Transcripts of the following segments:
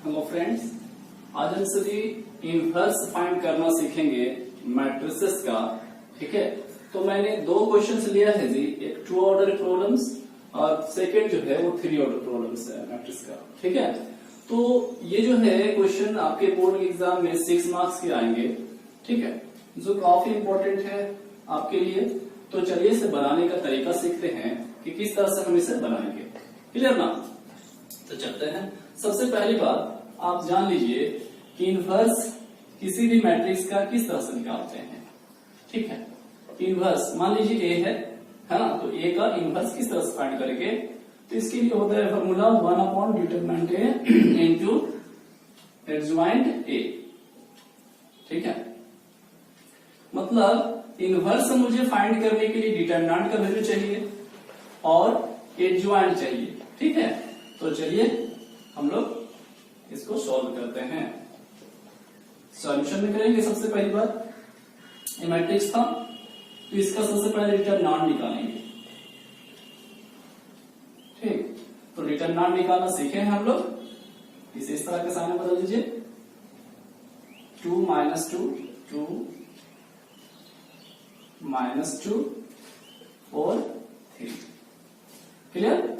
Hello friends, आज हम सभी इनवर्स फाइंड करना सीखेंगे मैट्रिसेस का। ठीक है, तो मैंने दो क्वेश्चंस लिया है जी, एक 2 ऑर्डर प्रॉब्लम्स और सेकंड जो है वो 3 ऑर्डर प्रॉब्लम्स है मैट्रिक्स का। ठीक है, तो ये जो है क्वेश्चन आपके बोर्ड एग्जाम में 6 मार्क्स के आएंगे। ठीक है, जो काफी इंपॉर्टेंट है आपके लिए। तो चलिए इसे बनाने का तरीका सीखते हैं कि किस तरह से हम इसे बनाएंगे। क्लियर ना? तो चलते हैं। सबसे पहली बात आप जान लीजिए कि इनवर्स किसी भी मैट्रिक्स का किस तरह से निकालते हैं। ठीक है, इनवर्स मान लीजिए ए है ना, तो ए का इनवर्स किस तरह से फाइंड करेंगे। तो इसके लिए होता है formula one by determinant A into adjoint A. ठीक है, मतलब इनवर्स मुझे फाइंड करने के लिए डिटरमिनेंट का वैल्यू चाहिए और एडजॉइंट चाहिए। ठीक है, तो चलिए हम लोग इसको सॉल्व करते हैं। सॉल्यूशन में करेंगे। सबसे पहली बात ये मैट्रिक्स था, तो इसका सबसे पहले डिटरमिनेंट निकालेंगे। ठीक, तो डिटरमिनेंट निकालना सीखे हैं हम लोग। इसे इस तरह के सामने बदल दीजिए, 2 - 2 2 -2 और 3। क्लियर?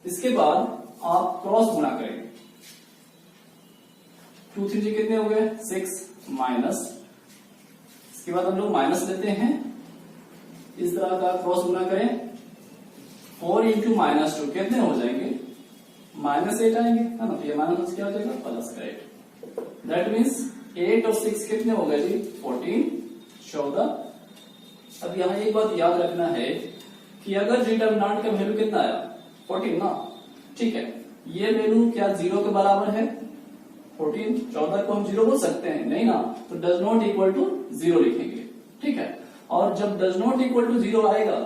इसके बाद आप क्रॉस गुणा करेंगे। 2 3 जी कितने हो गए? 6 माइनस। इसके बाद हम लोग माइनस लेते हैं, इस तरह का क्रॉस गुणा करें। 4 इंटू -2 कितने हो जाएंगे? -8 आएंगे, है ना। तो ये माइनस क्या हो जाएगा? +8। दैट मीन्स 8 और 6 कितने हो गए जी? 14 14। अब यहां एक बात याद रखना है कि अगर डिटरमिनेंट का वैल्यू कितना आया? 14 ना। ठीक है, ये वैल्यू क्या 0 के बराबर है? 14 14 को हम 0 बोल सकते हैं? नहीं ना, तो डज नॉट इक्वल टू 0 लिखेंगे। ठीक है, और जब डज नॉट इक्वल टू 0 आएगा,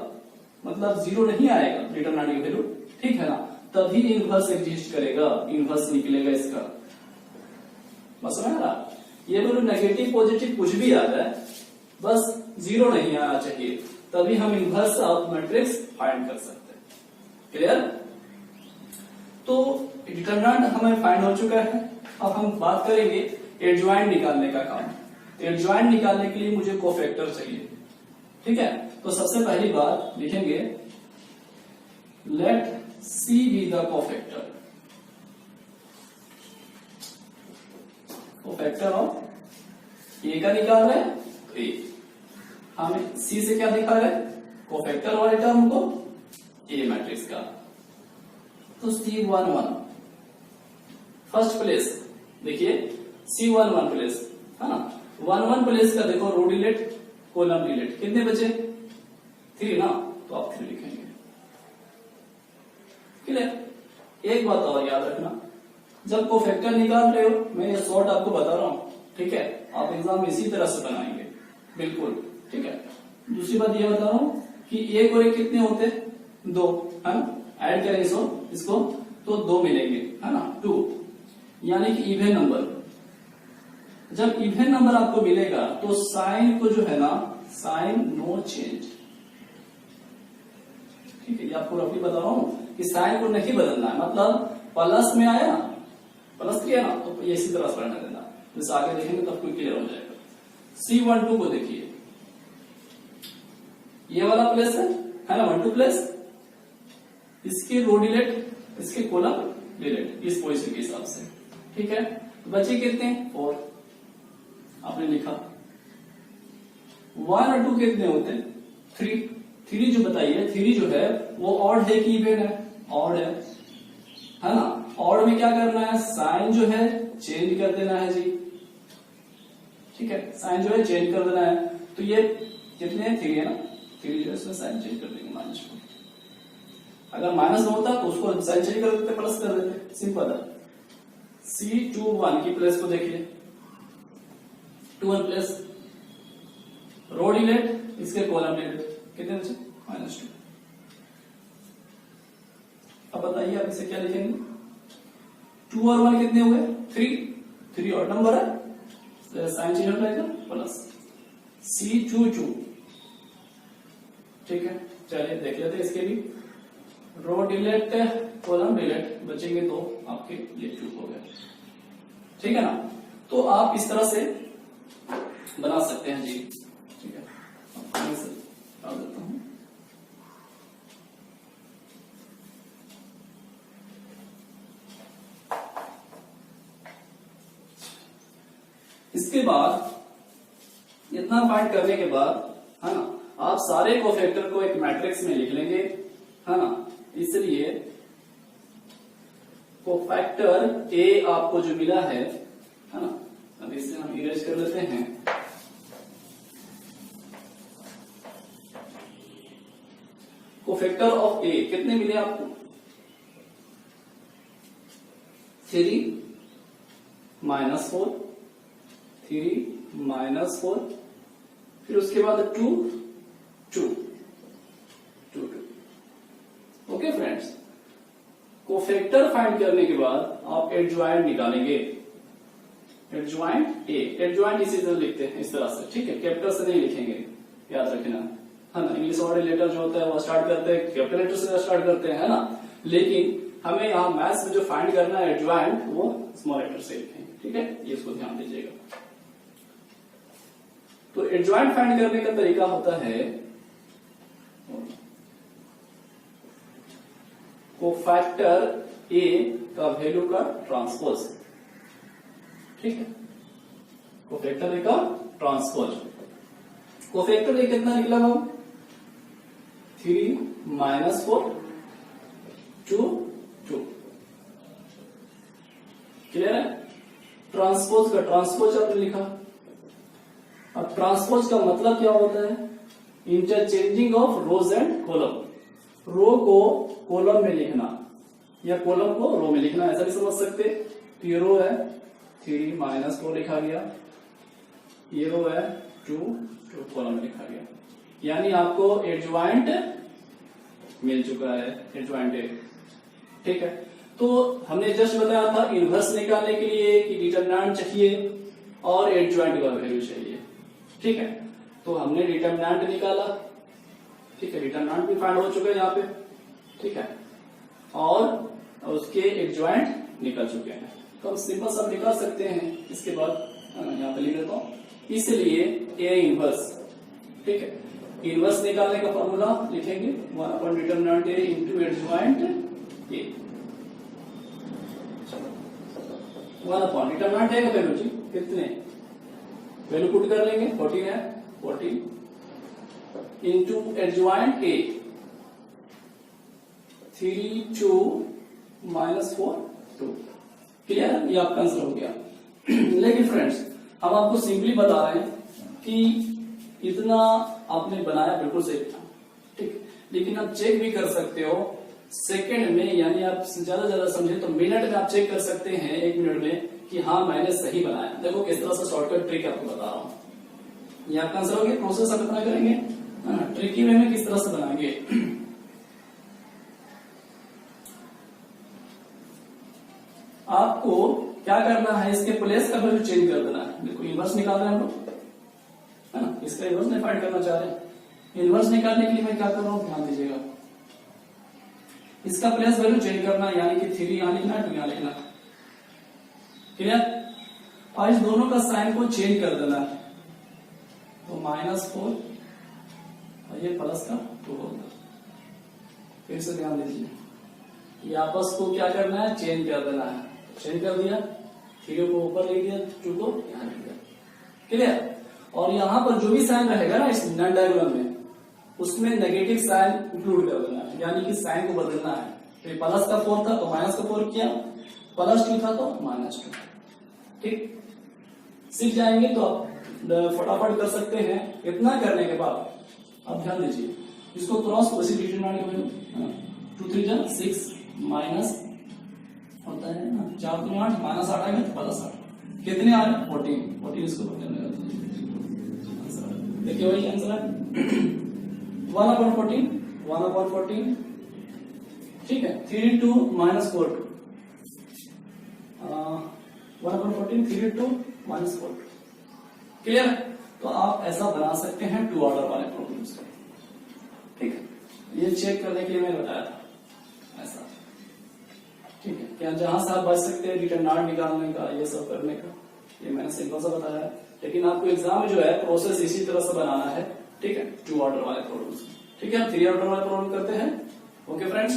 मतलब 0 नहीं आएगा डिटरमिनेंट की वैल्यू, ठीक है ना, तभी इनवर्स एग्जिस्ट करेगा, इनवर्स निकलेगा इसका। बस समझ रहा? ये वैल्यू नेगेटिव पॉजिटिव कुछ भी आ जाए, बस 0 नहीं आना चाहिए, तभी हम इनवर्स ऑफ मैट्रिक्स फाइंड कर सकते हैं। क्लियर? तो डिटरमिनेंट हमें फाइंड हो चुका है। अब हम बात करेंगे एडजॉइंट निकालने का काम। एडजॉइंट निकालने के लिए मुझे कोफैक्टर चाहिए। ठीक है, तो सबसे पहली बात लिखेंगे, let C be the cofactor. Cofactor of A का निकाल रहे हैं, तो ए हमें सी से क्या दिखा रहे हैं? कोफैक्टर वाले टर्म को ए मैट्रिक्स का। तो C11 फर्स्ट प्लेस, देखिए C11 प्लेस, है ना। 11 प्लेस का देखो रो डिलेट कॉलम डिलेट कितने बचे? 3 ना, तो आप 3 लिखेंगे। क्लियर? एक बात और याद रखना, जब कोफैक्टर निकाल रहे हो, मैं ये शॉर्ट आपको बता रहा हूं, ठीक है, आप एग्जाम में इसी तरह से बनाएंगे बिल्कुल। ठीक है, दूसरी बात ये बता रहा हूं कि एक और एक कितने होते हैं? 2, है ना। ऐड करें इसको तो 2 मिलेंगे, है ना, 2, यानी कि इवन नंबर। जब इवन नंबर आपको मिलेगा तो साइन को जो है ना, साइन नो चेंज। ठीक है, ये आपको रफली बता रहा हूं कि साइन को नहीं बदलना है। मतलब प्लस में आया, +3 है ना, तो ये इसी तरह से रहने देना। जैसे आगे देखेंगे तो आपको क्लियर हो जाएगा। C12 को देखिए, ये वाला प्लेस है ना, 12 प्लेस, इसके रो डिलेट, इसके कॉलम डिलेट, इस पोजीशन के हिसाब से। ठीक है, बचे कितने? 4 आपने लिखा। 1 और 2 कितने होते हैं? 3 3 जो बताइए, 3 जो है वो ऑड है कि इवन है? ऑड है ना। ऑड में क्या करना है? साइन जो है चेंज कर देना है जी। ठीक है, साइन जो है चेंज कर देना है। तो ये कितने? 3 है ना, 3 जो है इसमें साइन चेंज कर देंगे, -4। अगर माइनस होता तो उसको साइन चेंज कर देते, प्लस कर देते, सिंपल है। C21 की प्लेस को देखिए, 2 प्लेस, रो डिलेट, इसके कॉलम डिलेट कितने बचे? -2। अब बताइए आप इसे क्या लिखेंगे? 2 और 1 कितने हुए? 3 और नंबर है, साइन चेंज हो जाएगा, प्लस C22। ठीक है, चलिए देख लेते हैं इसके भी। रो डिलीट कॉलम डिलीट, बचेंगे तो आपके ये ट्रू हो गया। ठीक है ना, तो आप इस तरह से बना सकते हैं जी। ठीक है, मैं से डाल देता हूं। इसके बाद इतना फाइंड करने के बाद, है ना, आप सारे कोफैक्टर को एक मैट्रिक्स में लिख लेंगे, है ना। इसलिए कोफैक्टर ए आपको जो मिला है ना, अब इसे हम इरेज कर लेते हैं। कोफैक्टर ऑफ ए कितने मिले आपको? 3 -4, 3 -4, फिर उसके बाद 2 2 2 2। ओके फ्रेंड्स, कोफैक्टर फाइंड करने के बाद आप एडजॉइंट निकालेंगे। एडजॉइंट ए, एडजॉइंट इसी तरह लिखते हैं, इस तरह से। ठीक है, कैपिटल से नहीं लिखेंगे, याद रखना, है ना। इंग्लिश वर्ड लेटर जो होता है वो स्टार्ट करते हैं कैपिटल लेटर से स्टार्ट करते हैं, है ना। लेकिन हमें यहाँ मैथ्स में जो फाइंड करना है एडजॉइंट, वो स्मॉल लेटर से लिखेंगे। ठीक है, ये इसको ध्यान दीजिएगा। तो एडजॉइंट फाइंड करने का तरीका होता है कोफैक्टर ए का वैल्यू का ट्रांसपोज। ठीक है, कोफैक्टर ए का ट्रांसपोज। कोफैक्टर ए कितना निकला वो? 3 -4 2 2। क्लियर है? ट्रांसपोज का ट्रांसपोज आपने लिखा। अब ट्रांसपोज का मतलब क्या होता है? Interchanging of rows and column. Row को कॉलम में लिखना या कॉलम को रो में लिखना, ऐसा भी समझ सकते। तो ये रो है 3 -4 लिखा गया, ये रो है 2 2 कॉलम में लिखा गया। यानी आपको एडजॉइंट मिल चुका है, एडजॉइंट ए। ठीक है, तो हमने जस्ट बताया था इनवर्स निकालने के लिए कि डिटरमिनेंट चाहिए और एडजॉइंट का वैल्यू चाहिए। ठीक है, तो हमने डिटरमिनेंट निकाला। ठीक है, डिटरमिनेंट भी फाइंड हो चुका है यहाँ पे। ठीक है, और उसके एडजॉइंट निकल चुके हैं। तो हम सिंपल सब निकाल सकते हैं। इसके बाद यहाँ पे लिख देता हूं, इसलिए ए इनवर्स। ठीक है, इनवर्स निकालने का फॉर्मूला लिखेंगे 1 determinant A into adjoint A. 1 determinant A का वैल्यू जी कितने, वैल्यू पुट कर लेंगे, 14 है, 14 इंटू एडजॉइंट ए 3 2 -4 2। क्लियर? ये आपका आंसर हो गया। लेकिन फ्रेंड्स, हम आपको सिंपली बता रहे हैं कि इतना आपने बनाया बिल्कुल सही था। ठीक, लेकिन आप चेक भी कर सकते हो सेकंड में, यानी आप ज्यादा समझे तो मिनट में आप चेक कर सकते हैं, 1 मिनट में, कि हाँ मैंने सही बनाया। देखो किस तरह से शॉर्टकट ट्रिक आपको बता रहा हूं। ये आपका आंसर हो गया। प्रोसेस आप इतना करेंगे, ट्रिकी वे में किस तरह से बनाएंगे। आपको क्या करना है, इसके प्लेस का वैल्यू चेंज कर देना है। देखो इनवर्स निकाल रहे हैं हम लोग, है ना, इसका इनवर्स नहीं फाइंड करना चाह रहे। इनवर्स निकालने के लिए मैं क्या कर रहा हूं, ध्यान दीजिएगा। इसका प्लेस वैल्यू चेंज करना, यानी कि 3 यहां लिखना, 2 यहां लिखना। क्लियर? और इस दोनों का साइन को चेंज कर देना है। तो -4 और ये प्लस का 2 होगा। फिर से ध्यान दीजिए, ये आपस को क्या करना है, चेंज कर देना है। चेंज कर दिया, 3 को ऊपर ले दिया, 2 को यहां ले दिया। क्लियर? और यहां पर जो भी साइन रहेगा ना इस नॉन डायगोनल में, उसमें नेगेटिव साइन इंक्लूड कर देना है, यानी कि साइन को बदलना है। तो प्लस का 4 था तो माइनस का 4 किया, +2 था तो -2। ठीक, सीख जाएंगे तो आप फटाफट कर सकते हैं। इतना करने के बाद अब ध्यान दीजिए, इसको क्रॉस डिटरमिनेंट 2 3 6 माइनस होता है ना, 4 2 8 -8 आएगा तो +8 कितने आ रहे, 14 इसको बदलने का देखिए, वही आंसर है 1/14 1/14। ठीक है, 3 2 -4 1/14 3 2 -4। क्लियर? तो आप ऐसा बना सकते हैं 2 ऑर्डर वाले प्रॉब्लम्स को। ठीक है, ये चेक करने के लिए मैंने बताया था। ऐसा, ठीक है। क्या जहां से आप बच सकते हैं डिटरमिनेंट निकालने का, ये सब करने का, ये मैंने सिंपल सा बताया है। लेकिन आपको एग्जाम में जो है प्रोसेस इसी तरह से बनाना है, ठीक है, 2 ऑर्डर वाले प्रॉब्लम्स। ठीक है, हम 3 ऑर्डर वाले प्रॉब्लम करते हैं। Okay friends.